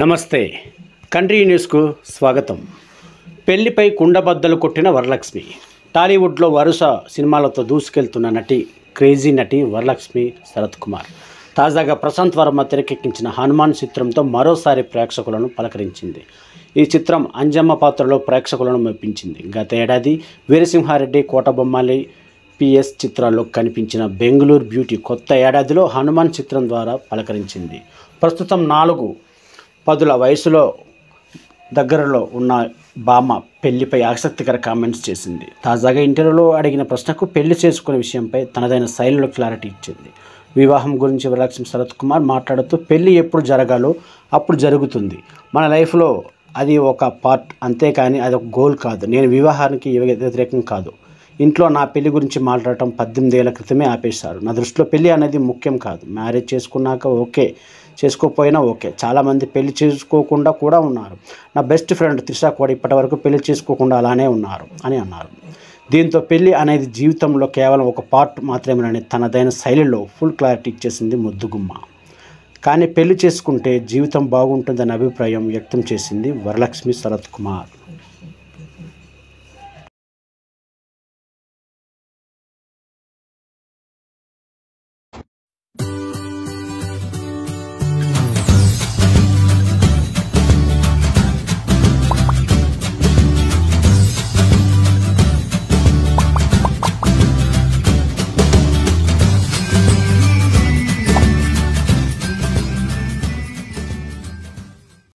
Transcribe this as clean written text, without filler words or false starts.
నమస్తే కంట్రీ న్యూస్కు స్వాగతం. పెళ్లిపై కుండబద్దలు కొట్టిన వరలక్ష్మి. టాలీవుడ్లో వరుస సినిమాలతో దూసుకెళ్తున్న క్రేజీ నటి వరలక్ష్మి శరత్ కుమార్ తాజాగా ప్రశాంత్ వర్మ తెరకెక్కించిన హనుమాన్ చిత్రంతో మరోసారి ప్రేక్షకులను పలకరించింది. ఈ చిత్రం అంజమ్మ పాత్రలో ప్రేక్షకులను మెప్పించింది. గత ఏడాది వీరసింహారెడ్డి, కోటబొమ్మాలి, PS చిత్రాల్లో కనిపించిన బెంగళూరు బ్యూటీ కొత్త ఏడాదిలో హనుమాన్ చిత్రం ద్వారా పలకరించింది. ప్రస్తుతం 4-10 వయసులో దగ్గరలో ఉన్న బామ్మ పెళ్లిపై ఆసక్తికర కామెంట్స్ చేసింది. తాజాగా ఇంటర్వ్యూలో అడిగిన ప్రశ్నకు పెళ్లి చేసుకునే విషయంపై తనదైన శైలిలో క్లారిటీ ఇచ్చింది. వివాహం గురించి వరలక్ష్మి శరత్ కుమార్ మాట్లాడుతూ, పెళ్లి ఎప్పుడు జరగాలో అప్పుడు జరుగుతుంది. మన లైఫ్లో అది ఒక పార్ట్, అంతేకాని అది ఒక గోల్ కాదు. నేను వివాహానికి వ్యతిరేకం కాదు. ఇంట్లో నా పెళ్లి గురించి మాట్లాడటం 18 ఏళ్ల క్రితమే ఆపేశారు. నా దృష్టిలో పెళ్లి అనేది ముఖ్యం కాదు. మ్యారేజ్ చేసుకున్నాక ఓకే, చేసుకోకపోయినా ఓకే. చాలామంది పెళ్లి చేసుకోకుండా కూడా ఉన్నారు. నా బెస్ట్ ఫ్రెండ్ త్రిష కూడా ఇప్పటివరకు పెళ్లి చేసుకోకుండా అలానే ఉన్నారు అని అన్నారు. దీంతో పెళ్లి అనేది జీవితంలో కేవలం ఒక పార్ట్ మాత్రమేనని తనదైన శైలిలో ఫుల్ క్లారిటీ ఇచ్చేసింది ముద్దుగుమ్మ. కానీ పెళ్లి చేసుకుంటే జీవితం బాగుంటుందనే అభిప్రాయం వ్యక్తం చేసింది వరలక్ష్మి శరత్ కుమార్.